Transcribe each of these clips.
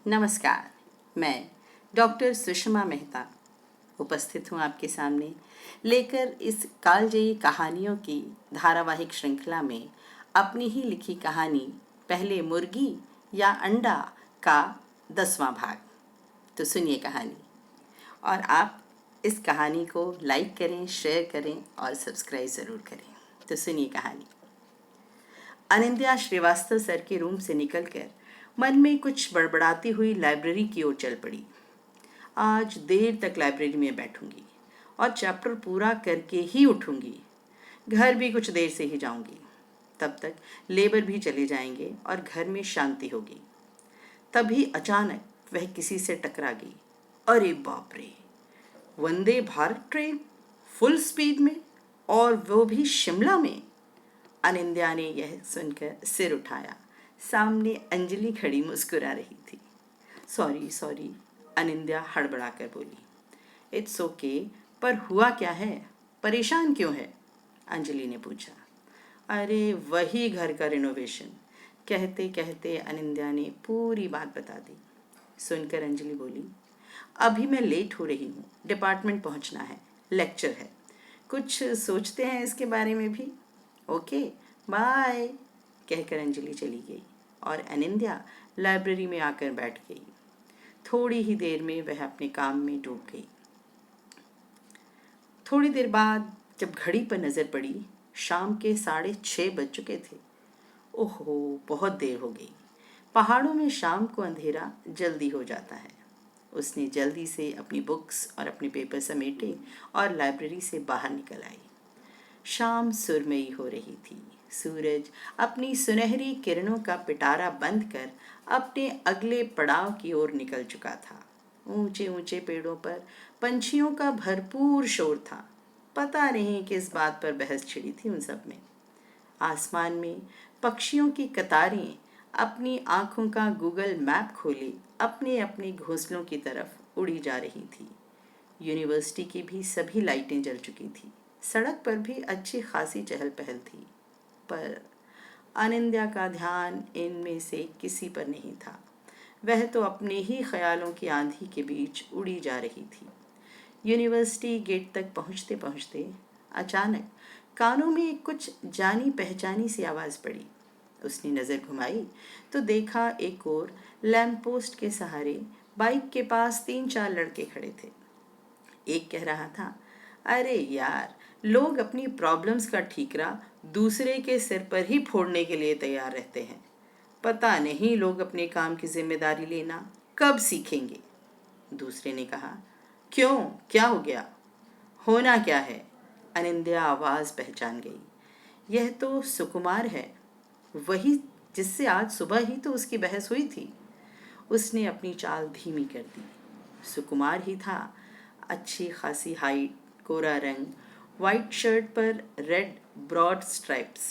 नमस्कार, मैं डॉक्टर सुषमा मेहता उपस्थित हूँ आपके सामने लेकर इस कालजयी कहानियों की धारावाहिक श्रृंखला में अपनी ही लिखी कहानी पहले मुर्गी या अंडा का 10वां भाग। तो सुनिए कहानी, और आप इस कहानी को लाइक करें, शेयर करें और सब्सक्राइब ज़रूर करें। तो सुनिए कहानी। अनिंद्या श्रीवास्तव सर के रूम से निकलकर मन में कुछ बड़बड़ाती हुई लाइब्रेरी की ओर चल पड़ी। आज देर तक लाइब्रेरी में बैठूंगी और चैप्टर पूरा करके ही उठूंगी। घर भी कुछ देर से ही जाऊंगी। तब तक लेबर भी चले जाएंगे और घर में शांति होगी। तभी अचानक वह किसी से टकरा गई। अरे बाप रे! Vande Bharat train full speed में, और वो भी शिमला में। अनिंद्या ने यह सुनकर सिर उठाया। सामने अंजलि खड़ी मुस्कुरा रही थी। सॉरी सॉरी, अनिंद्या हड़बड़ाकर बोली। इट्स ओके, पर हुआ क्या है? परेशान क्यों है? अंजलि ने पूछा। अरे वही घर का रिनोवेशन। कहते कहते अनिंद्या ने पूरी बात बता दी। सुनकर अंजलि बोली, अभी मैं लेट हो रही हूँ, डिपार्टमेंट पहुँचना है, लेक्चर है। कुछ सोचते हैं इसके बारे में भी। ओके बाय, कहकर अंजलि चली गई और अनिंद्या लाइब्रेरी में आकर बैठ गई। थोड़ी ही देर में वह अपने काम में डूब गई। थोड़ी देर बाद जब घड़ी पर नज़र पड़ी, शाम के 6:30 बज चुके थे। ओहो, बहुत देर हो गई। पहाड़ों में शाम को अंधेरा जल्दी हो जाता है। उसने जल्दी से अपनी बुक्स और अपने पेपर समेटे और लाइब्रेरी से बाहर निकल आई। शाम सुरमई हो रही थी। सूरज अपनी सुनहरी किरणों का पिटारा बंद कर अपने अगले पड़ाव की ओर निकल चुका था। ऊंचे ऊंचे पेड़ों पर पंछियों का भरपूर शोर था। पता नहीं किस बात पर बहस छिड़ी थी उन सब में। आसमान में पक्षियों की कतारें अपनी आंखों का गूगल मैप खोले अपने अपने घोंसलों की तरफ उड़ी जा रही थी। यूनिवर्सिटी की भी सभी लाइटें जल चुकी थी। सड़क पर भी अच्छी खासी चहल पहल थी, पर अनिंद्या का ध्यान इनमें से किसी पर नहीं था। वह तो अपने ही ख्यालों की आंधी के बीच उड़ी जा रही थी। यूनिवर्सिटी गेट तक पहुंचते पहुंचते अचानक कानों में कुछ जानी पहचानी सी आवाज़ पड़ी। उसने नज़र घुमाई तो देखा एक और लैंप पोस्ट के सहारे बाइक के पास 3-4 लड़के खड़े थे। एक कह रहा था, अरे यार, लोग अपनी प्रॉब्लम्स का ठीकरा दूसरे के सिर पर ही फोड़ने के लिए तैयार रहते हैं। पता नहीं लोग अपने काम की जिम्मेदारी लेना कब सीखेंगे। दूसरे ने कहा, क्यों, क्या हो गया? होना क्या है? अनिंद्या आवाज़ पहचान गई। यह तो सुकुमार है, वही जिससे आज सुबह ही तो उसकी बहस हुई थी। उसने अपनी चाल धीमी कर दी। सुकुमार ही था। अच्छी खासी हाइट, कोरा रंग, वाइट शर्ट पर red broad stripes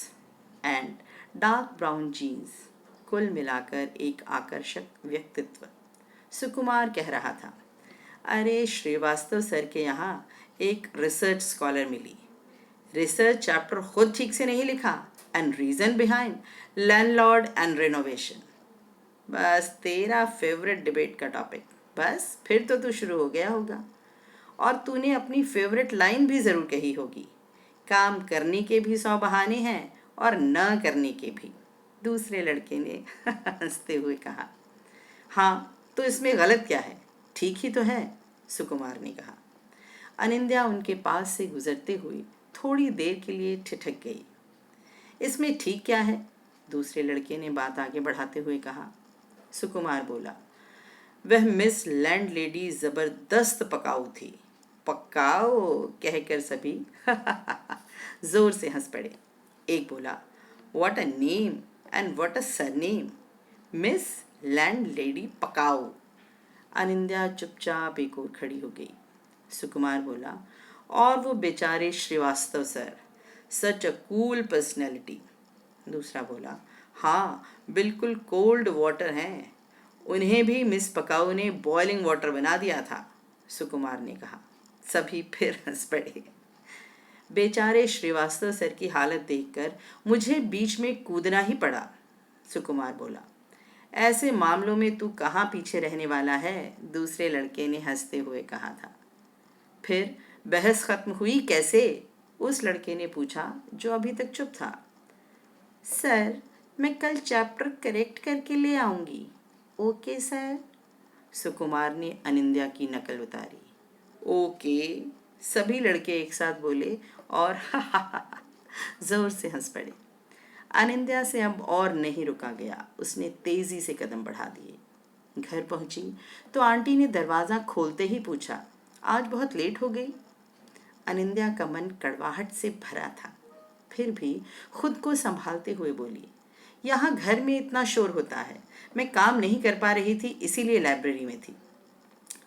and dark brown jeans, कुल मिलाकर एक आकर्षक व्यक्तित्व। सुकुमार कह रहा था, अरे श्रीवास्तव सर के यहाँ एक रिसर्च स्कॉलर मिली। रिसर्च चैप्टर खुद ठीक से नहीं लिखा, and reason behind landlord and renovation. बस तेरा फेवरेट डिबेट का टॉपिक। बस फिर तो तू शुरू हो गया होगा, और तूने अपनी फेवरेट लाइन भी ज़रूर कही होगी, काम करने के भी 100 बहाने हैं और न करने के भी। दूसरे लड़के ने हंसते हुए कहा। हाँ, तो इसमें गलत क्या है? ठीक ही तो है, सुकुमार ने कहा। अनिंद्या उनके पास से गुजरते हुए थोड़ी देर के लिए ठिठक गई। इसमें ठीक क्या है? दूसरे लड़के ने बात आगे बढ़ाते हुए कहा। सुकुमार बोला, वह मिस लैंड लेडी जबरदस्त पकाऊ थी। पकाओ, कहकर सभी जोर से हंस पड़े। एक बोला, what a name and what a surname, miss land lady पकाओ। अनिंद्या चुपचाप एक और खड़ी हो गई। सुकुमार बोला, और वो बेचारे Srivastava sir, such a cool personality. दूसरा बोला, हाँ बिल्कुल कोल्ड वाटर हैं, उन्हें भी मिस पकाऊ ने बॉइलिंग वाटर बना दिया था, सुकुमार ने कहा। सभी फिर हंस पड़े। बेचारे श्रीवास्तव सर की हालत देखकर मुझे बीच में कूदना ही पड़ा, सुकुमार बोला। ऐसे मामलों में तू कहाँ पीछे रहने वाला है, दूसरे लड़के ने हंसते हुए कहा था। फिर बहस खत्म हुई कैसे, उस लड़के ने पूछा जो अभी तक चुप था। सर, मैं कल चैप्टर करेक्ट करके ले आऊंगी। ओके सर, सुकुमार ने अनिंद्या की नकल उतारी। ओके, सभी लड़के एक साथ बोले और जोर से हंस पड़े। अनिंद्या से अब और नहीं रुका गया, उसने तेजी से कदम बढ़ा दिए। घर पहुंची तो आंटी ने दरवाज़ा खोलते ही पूछा, आज बहुत लेट हो गई। अनिंद्या का मन कड़वाहट से भरा था, फिर भी खुद को संभालते हुए बोली, यहाँ घर में इतना शोर होता है, मैं काम नहीं कर पा रही थी, इसीलिए लाइब्रेरी में थी।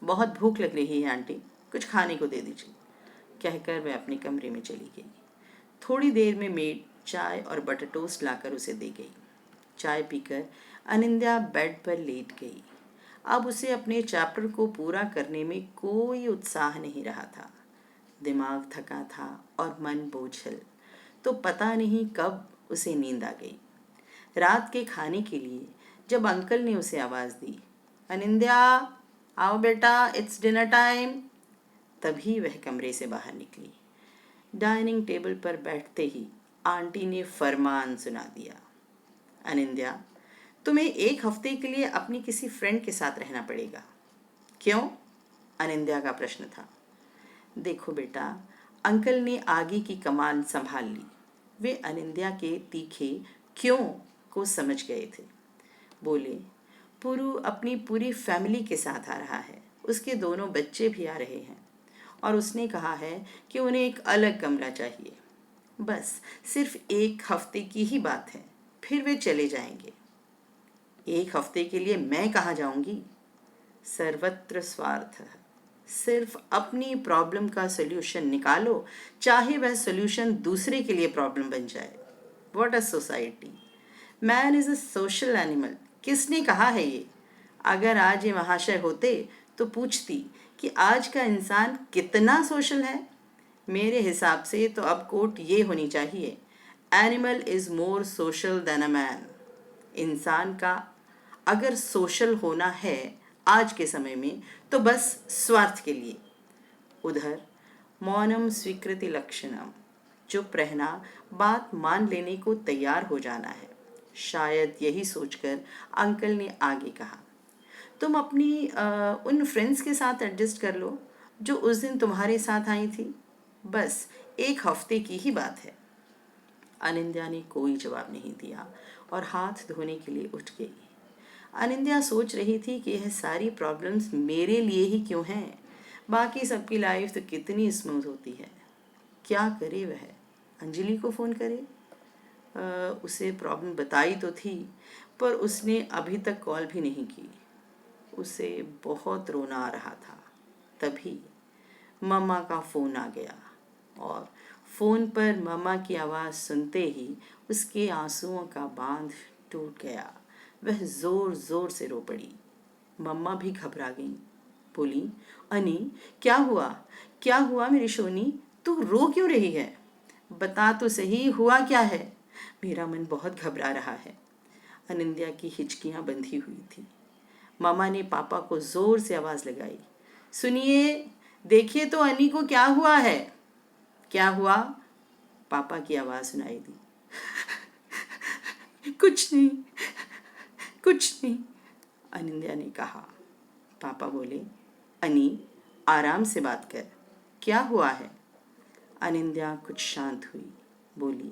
बहुत भूख लग रही है आंटी, कुछ खाने को दे दीजिए, कहकर वह अपने कमरे में चली गई। थोड़ी देर में मेड चाय और बटर टोस्ट लाकर उसे दे गई। चाय पीकर अनिंद्या बेड पर लेट गई। अब उसे अपने चैप्टर को पूरा करने में कोई उत्साह नहीं रहा था। दिमाग थका था और मन बोझल, तो पता नहीं कब उसे नींद आ गई। रात के खाने के लिए जब अंकल ने उसे आवाज़ दी, अनिंद्या आओ बेटा, इट्स डिनर टाइम, तभी वह कमरे से बाहर निकली। डाइनिंग टेबल पर बैठते ही आंटी ने फरमान सुना दिया, अनिंद्या, तुम्हें 1 हफ्ते के लिए अपनी किसी फ्रेंड के साथ रहना पड़ेगा। क्यों? अनिंद्या का प्रश्न था। देखो बेटा, अंकल ने आगे की कमान संभाल ली। वे अनिंद्या के तीखे क्यों को समझ गए थे। बोले, पुरु अपनी पूरी फैमिली के साथ आ रहा है, उसके दोनों बच्चे भी आ रहे हैं, और उसने कहा है कि उन्हें एक अलग कमरा चाहिए। बस सिर्फ 1 हफ्ते की ही बात है, फिर वे चले जाएंगे। 1 हफ्ते के लिए मैं कहाँ जाऊंगी? सर्वत्र स्वार्थ है। सिर्फ अपनी प्रॉब्लम का सल्यूशन निकालो, चाहे वह सल्यूशन दूसरे के लिए प्रॉब्लम बन जाए। What a society, man is a social animal. किसने कहा है ये? अगर आज ये महाशय होते तो पूछती कि आज का इंसान कितना सोशल है। मेरे हिसाब से तो अब कोट ये होनी चाहिए, animal is more social than a man. इंसान का अगर सोशल होना है आज के समय में तो बस स्वार्थ के लिए। उधर मौनम स्वीकृति लक्षणम, चुप रहना बात मान लेने को तैयार हो जाना है। शायद यही सोचकर अंकल ने आगे कहा, तुम अपनी उन फ्रेंड्स के साथ एडजस्ट कर लो जो उस दिन तुम्हारे साथ आई थी। बस 1 हफ्ते की ही बात है। अनिंद्या ने कोई जवाब नहीं दिया और हाथ धोने के लिए उठ गई। अनिंद्या सोच रही थी कि यह सारी प्रॉब्लम्स मेरे लिए ही क्यों हैं, बाकी सबकी लाइफ तो कितनी स्मूथ होती है। क्या करे वह? अंजलि को फ़ोन करे? उसे प्रॉब्लम बताई तो थी, पर उसने अभी तक कॉल भी नहीं की। उसे बहुत रोना आ रहा था। तभी मम्मा का फ़ोन आ गया और फ़ोन पर मम्मा की आवाज़ सुनते ही उसके आंसुओं का बांध टूट गया। वह ज़ोर ज़ोर से रो पड़ी। मम्मा भी घबरा गईं। बोली, अनी, क्या हुआ? क्या हुआ मेरी सोनी? तू रो क्यों रही है? बता तो सही, हुआ क्या है? मेरा मन बहुत घबरा रहा है। अनिंद्या की हिचकियाँ बंधी हुई थी। मामा ने पापा को जोर से आवाज़ लगाई, सुनिए, देखिए तो अनी को क्या हुआ है? क्या हुआ? पापा की आवाज़ सुनाई दी। कुछ नहीं, कुछ नहीं, अनिंद्या ने कहा। पापा बोले, अनी, आराम से बात कर, क्या हुआ है? अनिंद्या कुछ शांत हुई, बोली,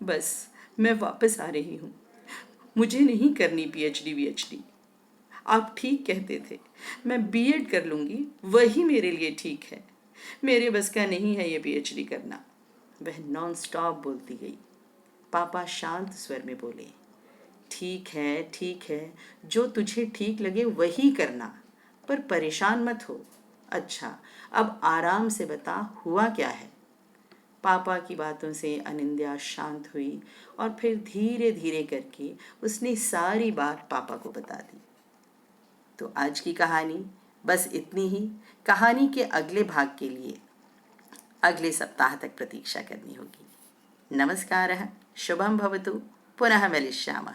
बस मैं वापस आ रही हूँ, मुझे नहीं करनी पीएचडी वीएचडी। आप ठीक कहते थे, मैं बीएड कर लूँगी, वही मेरे लिए ठीक है। मेरे बस का नहीं है ये पीएचडी करना। वह नॉन स्टॉप बोलती गई। पापा शांत स्वर में बोले, ठीक है, जो तुझे ठीक लगे वही करना, पर परेशान मत हो। अच्छा, अब आराम से बता, हुआ क्या है? पापा की बातों से अनिंद्या शांत हुई और फिर धीरे धीरे करके उसने सारी बात पापा को बता दी। तो आज की कहानी बस इतनी ही। कहानी के अगले भाग के लिए अगले सप्ताह तक प्रतीक्षा करनी होगी। नमस्कारः, शुभं भवतु, पुनः मिलिष्यामः।